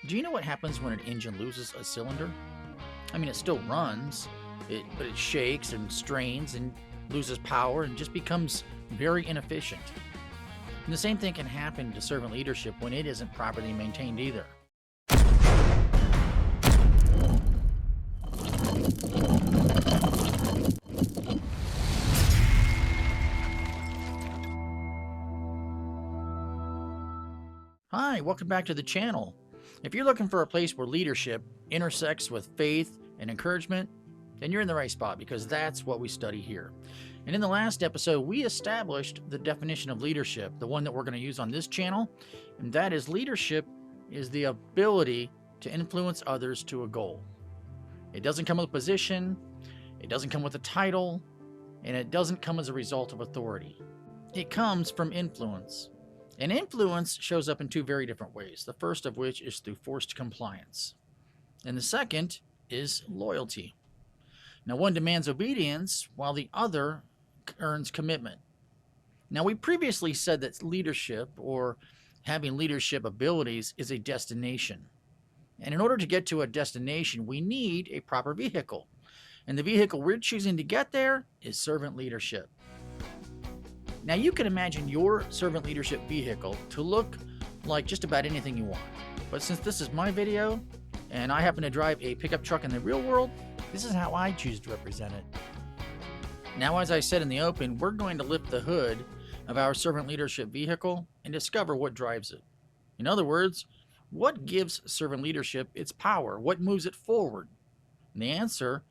Do you know what happens when an engine loses a cylinder? I mean, it still runs, but it shakes and strains and loses power and just becomes very inefficient. And the same thing can happen to servant leadership when it isn't properly maintained either. Hi, welcome back to the channel. If you're looking for a place where leadership intersects with faith and encouragement, then you're in the right spot because that's what we study here. And in the last episode, we established the definition of leadership, the one that we're going to use on this channel, and that is leadership is the ability to influence others to a goal. It doesn't come with a position, it doesn't come with a title, and it doesn't come as a result of authority. It comes from influence. And influence shows up in two very different ways, the first of which is through forced compliance. And the second is loyalty. Now, one demands obedience while the other earns commitment. Now, we previously said that leadership or having leadership abilities is a destination. And in order to get to a destination, we need a proper vehicle. And the vehicle we're choosing to get there is servant leadership. Now, you can imagine your servant leadership vehicle to look like just about anything you want. But since this is my video, and I happen to drive a pickup truck in the real world, this is how I choose to represent it. Now, as I said in the open, we're going to lift the hood of our servant leadership vehicle and discover what drives it. In other words, what gives servant leadership its power? What moves it forward? And the answer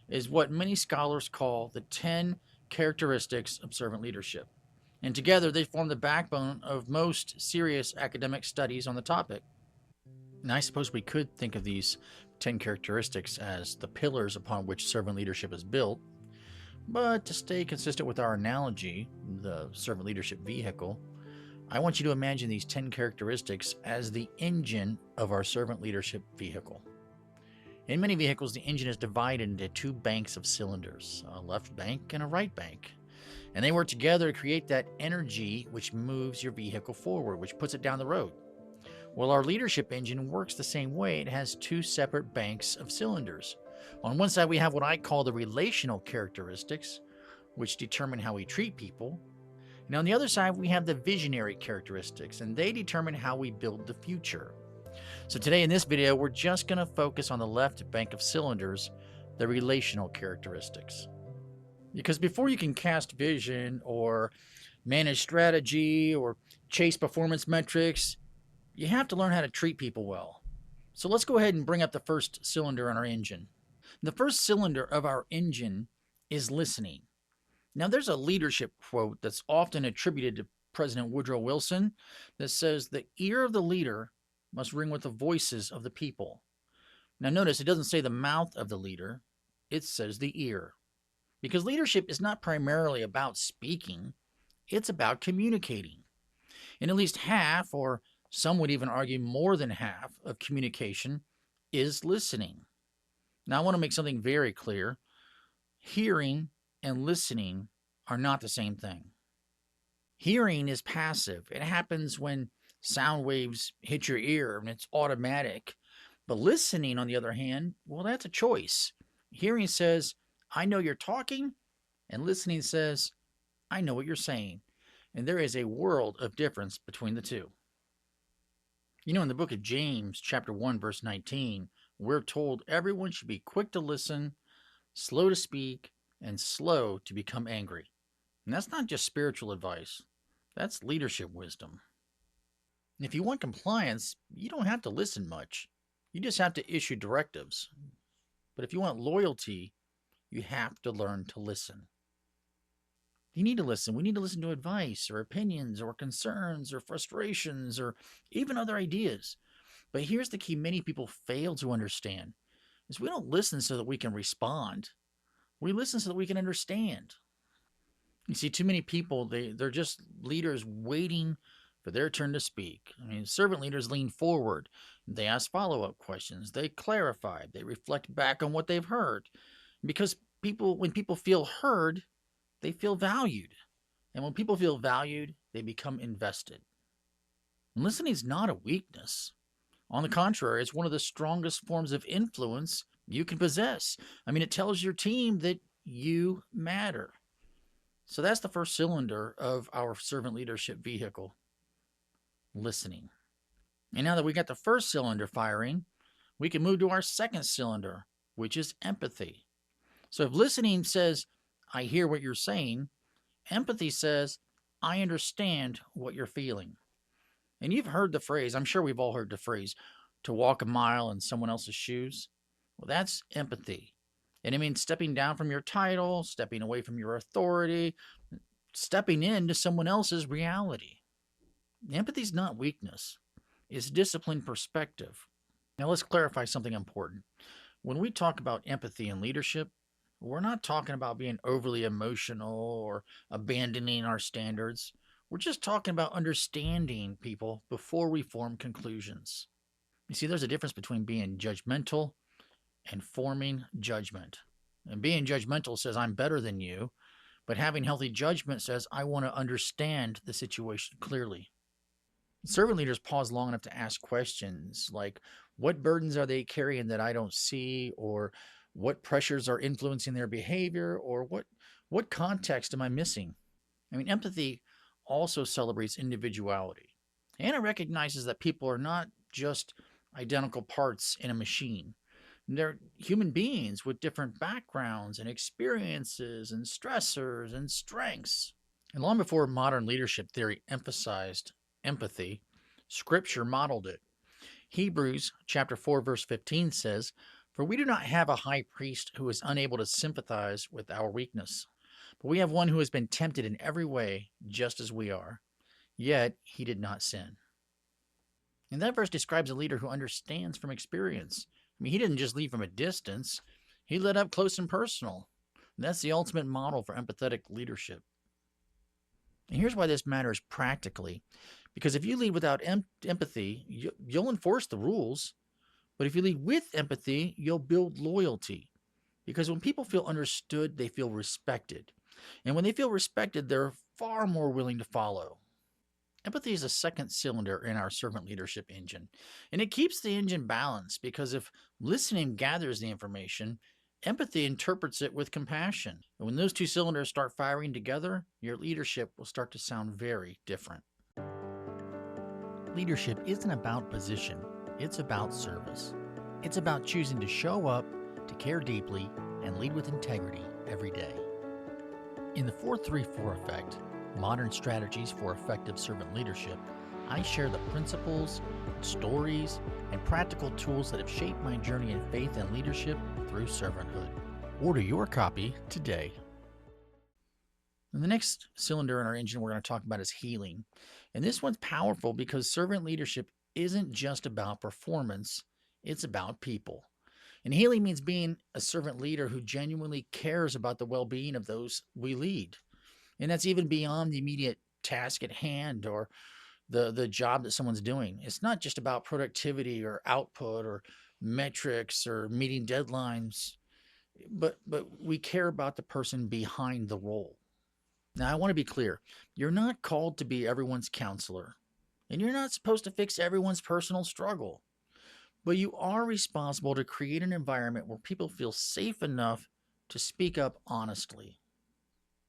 is what many scholars call the 10 characteristics of servant leadership. And together they form the backbone of most serious academic studies on the topic. And I suppose we could think of these 10 characteristics as the pillars upon which servant leadership is built. But to stay consistent with our analogy, the servant leadership vehicle, I want you to imagine these 10 characteristics as the engine of our servant leadership vehicle. In many vehicles, the engine is divided into two banks of cylinders, a left bank and a right bank. And they work together to create that energy which moves your vehicle forward, which puts it down the road. Well, our leadership engine works the same way. It has two separate banks of cylinders. On one side, we have what I call the relational characteristics, which determine how we treat people. And on the other side, we have the visionary characteristics, and they determine how we build the future. So today in this video, we're just going to focus on the left bank of cylinders, the relational characteristics. Because before you can cast vision or manage strategy or chase performance metrics, you have to learn how to treat people well. So let's go ahead and bring up the first cylinder on our engine. The first cylinder of our engine is listening. Now, there's a leadership quote that's often attributed to President Woodrow Wilson that says, "The ear of the leader must ring with the voices of the people." Now, notice it doesn't say the mouth of the leader, it says the ear. Because leadership is not primarily about speaking, it's about communicating. And at least half, or some would even argue more than half, of communication is listening. Now, I want to make something very clear. Hearing and listening are not the same thing. Hearing is passive. It happens when sound waves hit your ear and it's automatic. But listening, on the other hand, well, that's a choice. Hearing says, I know you're talking, and listening says, I know what you're saying. And there is a world of difference between the two. You know, in the book of James, chapter 1, verse 19, we're told everyone should be quick to listen, slow to speak, and slow to become angry. And that's not just spiritual advice. That's leadership wisdom. And if you want compliance, you don't have to listen much. You just have to issue directives. But if you want loyalty, you have to learn to listen. You need to listen. We need to listen to advice or opinions or concerns or frustrations or even other ideas. But here's the key many people fail to understand is we don't listen so that we can respond. We listen so that we can understand. You see, too many people, they're just leaders waiting for their turn to speak. I mean, servant leaders lean forward. They ask follow-up questions. They clarify. They reflect back on what they've heard. Because when people feel heard, they feel valued. And when people feel valued, they become invested. And listening is not a weakness. On the contrary, it's one of the strongest forms of influence you can possess. I mean, it tells your team that you matter. So that's the first cylinder of our servant leadership vehicle, listening. And now that we got the first cylinder firing, we can move to our second cylinder, which is empathy. So if listening says, I hear what you're saying, empathy says, I understand what you're feeling. And you've heard the phrase, I'm sure we've all heard the phrase, to walk a mile in someone else's shoes. Well, that's empathy. And it means stepping down from your title, stepping away from your authority, stepping into someone else's reality. Empathy is not weakness, it's disciplined perspective. Now, let's clarify something important. When we talk about empathy and leadership, we're not talking about being overly emotional or abandoning our standards. We're just talking about understanding people before we form conclusions. You see, there's a difference between being judgmental and forming judgment. And being judgmental says, I'm better than you, but having healthy judgment says, I want to understand the situation clearly. Servant leaders pause long enough to ask questions like, what burdens are they carrying that I don't see? Or what pressures are influencing their behavior? Or what context am I missing? I mean, empathy also celebrates individuality. And it recognizes that people are not just identical parts in a machine. They're human beings with different backgrounds and experiences and stressors and strengths. And long before modern leadership theory emphasized empathy, Scripture modeled it. Hebrews chapter 4 verse 15 says, "For we do not have a high priest who is unable to sympathize with our weakness, but we have one who has been tempted in every way just as we are, yet he did not sin." And that verse describes a leader who understands from experience. I mean, he didn't just lead from a distance, he led up close and personal. And that's the ultimate model for empathetic leadership. And here's why this matters practically. Because if you lead without empathy, you'll enforce the rules. But if you lead with empathy, you'll build loyalty. Because when people feel understood, they feel respected. And when they feel respected, they're far more willing to follow. Empathy is a second cylinder in our servant leadership engine. And it keeps the engine balanced because if listening gathers the information, empathy interprets it with compassion. And when those two cylinders start firing together, your leadership will start to sound very different. Leadership isn't about position, it's about service. It's about choosing to show up, to care deeply, and lead with integrity every day. In the 4-3-4 effect, Modern Strategies for Effective Servant Leadership, I share the principles, stories, and practical tools that have shaped my journey in faith and leadership through servanthood. Order your copy today. And the next cylinder in our engine we're going to talk about is healing. And this one's powerful because servant leadership isn't just about performance, it's about people. And healing means being a servant leader who genuinely cares about the well-being of those we lead. And that's even beyond the immediate task at hand or the job that someone's doing. It's not just about productivity or output or metrics or meeting deadlines, but we care about the person behind the role. Now, I want to be clear. You're not called to be everyone's counselor, and you're not supposed to fix everyone's personal struggle. But you are responsible to create an environment where people feel safe enough to speak up honestly.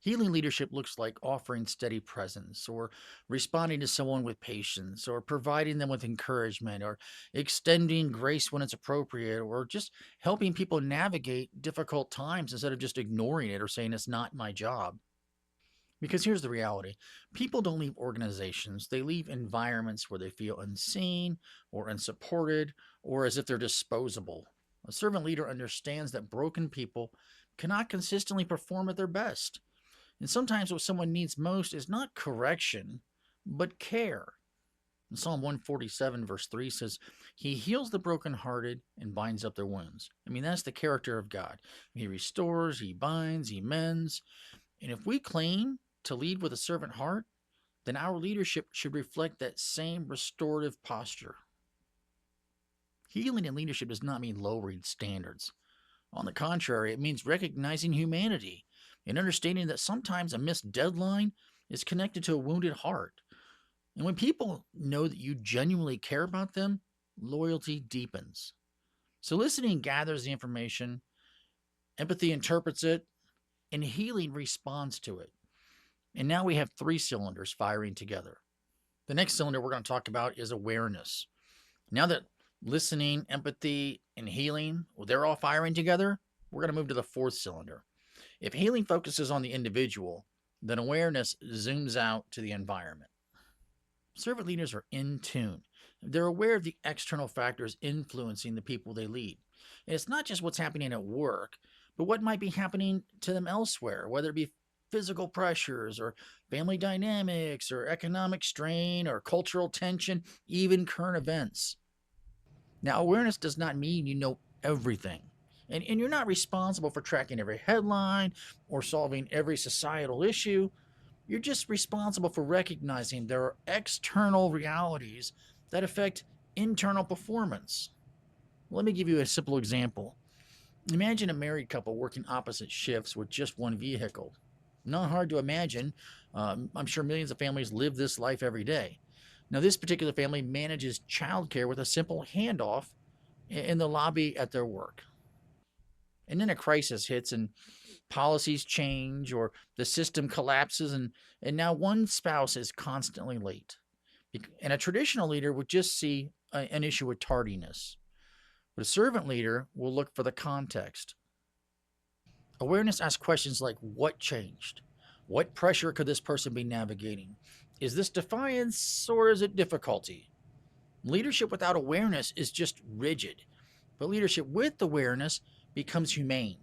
Healing leadership looks like offering steady presence, or responding to someone with patience, or providing them with encouragement, or extending grace when it's appropriate, or just helping people navigate difficult times instead of just ignoring it or saying it's not my job. Because here's the reality. People don't leave organizations. They leave environments where they feel unseen or unsupported or as if they're disposable. A servant leader understands that broken people cannot consistently perform at their best. And sometimes what someone needs most is not correction, but care. And Psalm 147 verse 3 says, "He heals the brokenhearted and binds up their wounds." I mean, that's the character of God. He restores, he binds, he mends. And if we claim to lead with a servant heart, then our leadership should reflect that same restorative posture. Healing in leadership does not mean lowering standards. On the contrary, it means recognizing humanity and understanding that sometimes a missed deadline is connected to a wounded heart. And when people know that you genuinely care about them, loyalty deepens. So listening gathers the information, empathy interprets it, and healing responds to it. And now we have three cylinders firing together. The next cylinder we're going to talk about is awareness. Now that listening, empathy, and healing, well, they're all firing together, we're going to move to the fourth cylinder. If healing focuses on the individual, then awareness zooms out to the environment. Servant leaders are in tune. They're aware of the external factors influencing the people they lead. And it's not just what's happening at work, but what might be happening to them elsewhere, whether it be physical pressures or family dynamics or economic strain or cultural tension, even current events. Now, awareness does not mean you know everything. And you're not responsible for tracking every headline or solving every societal issue. You're just responsible for recognizing there are external realities that affect internal performance. Let me give you a simple example. Imagine a married couple working opposite shifts with just one vehicle. Not hard to imagine. I'm sure millions of families live this life every day. Now, this particular family manages childcare with a simple handoff in the lobby at their work. And then a crisis hits and policies change or the system collapses, and now one spouse is constantly late. And a traditional leader would just see an issue with tardiness. But a servant leader will look for the context. Awareness asks questions like what changed? What pressure could this person be navigating? Is this defiance or is it difficulty? Leadership without awareness is just rigid, but leadership with awareness becomes humane.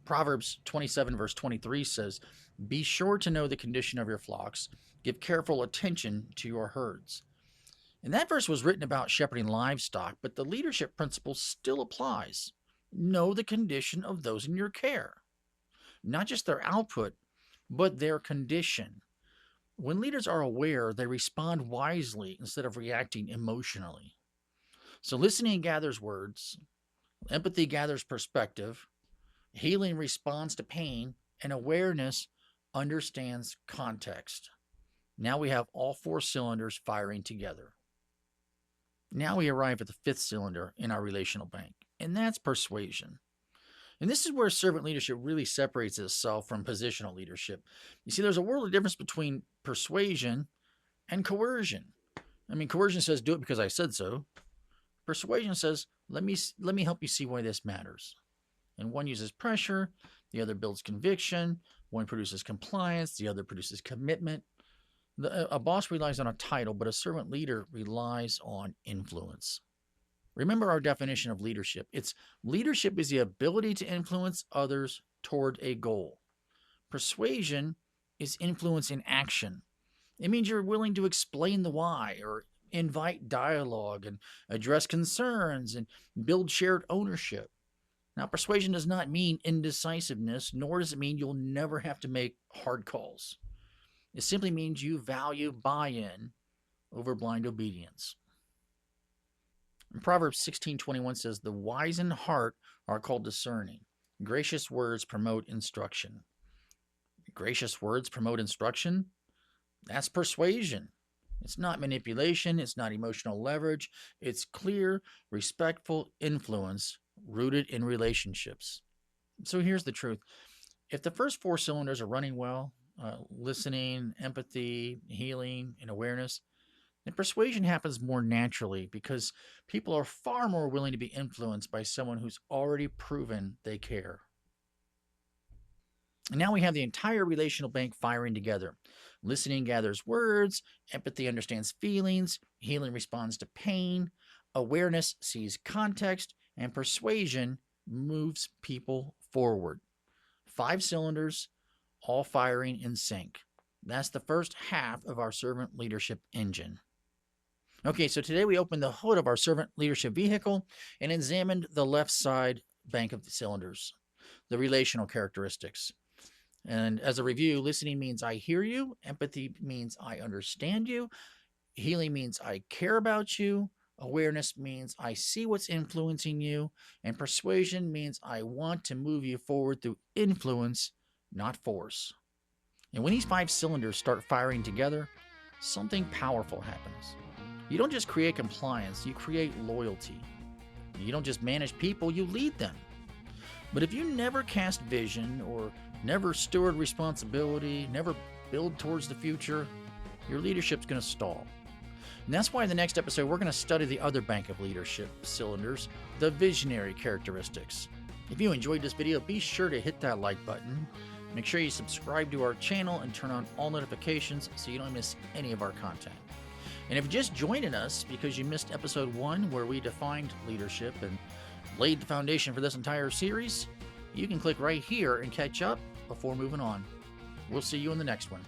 Proverbs 27, verse 23 says, "Be sure to know the condition of your flocks, give careful attention to your herds." And that verse was written about shepherding livestock, but the leadership principle still applies. Know the condition of those in your care, not just their output, but their condition. When leaders are aware, they respond wisely instead of reacting emotionally. So listening gathers words, empathy gathers perspective, healing responds to pain, and awareness understands context. Now we have all four cylinders firing together. Now we arrive at the fifth cylinder in our relational bank, and that's persuasion. And this is where servant leadership really separates itself from positional leadership. You see, there's a world of difference between persuasion and coercion. I mean, coercion says, do it because I said so. Persuasion says, let me help you see why this matters. And one uses pressure, the other builds conviction, one produces compliance, the other produces commitment. A boss relies on a title, but a servant leader relies on influence. Remember our definition of leadership. Leadership is the ability to influence others toward a goal. Persuasion is influence in action. It means you're willing to explain the why or invite dialogue and address concerns and build shared ownership. Now, persuasion does not mean indecisiveness, nor does it mean you'll never have to make hard calls. It simply means you value buy-in over blind obedience. And Proverbs 16:21 says, "The wise in heart are called discerning. Gracious words promote instruction." Gracious words promote instruction? That's persuasion. It's not manipulation. It's not emotional leverage. It's clear, respectful influence rooted in relationships. So here's the truth. If the first four cylinders are running well, listening, empathy, healing, and awareness, then persuasion happens more naturally because people are far more willing to be influenced by someone who's already proven they care. And now we have the entire relational bank firing together. Listening gathers words, empathy understands feelings, healing responds to pain, awareness sees context, and persuasion moves people forward. 5 cylinders, all firing in sync. That's the first half of our servant leadership engine. Okay, so today we opened the hood of our servant leadership vehicle and examined the left side bank of the cylinders, the relational characteristics. And as a review, listening means I hear you, empathy means I understand you, healing means I care about you, awareness means I see what's influencing you, and persuasion means I want to move you forward through influence, not force. And when these 5 cylinders start firing together, something powerful happens. You don't just create compliance, you create loyalty. You don't just manage people, you lead them. But if you never cast vision or never steward responsibility, never build towards the future, your leadership's going to stall. And that's why in the next episode, we're going to study the other bank of leadership cylinders, the visionary characteristics. If you enjoyed this video, be sure to hit that like button. Make sure you subscribe to our channel and turn on all notifications so you don't miss any of our content. And if you're just joining us because you missed episode 1 where we defined leadership and laid the foundation for this entire series, you can click right here and catch up before moving on. We'll see you in the next one.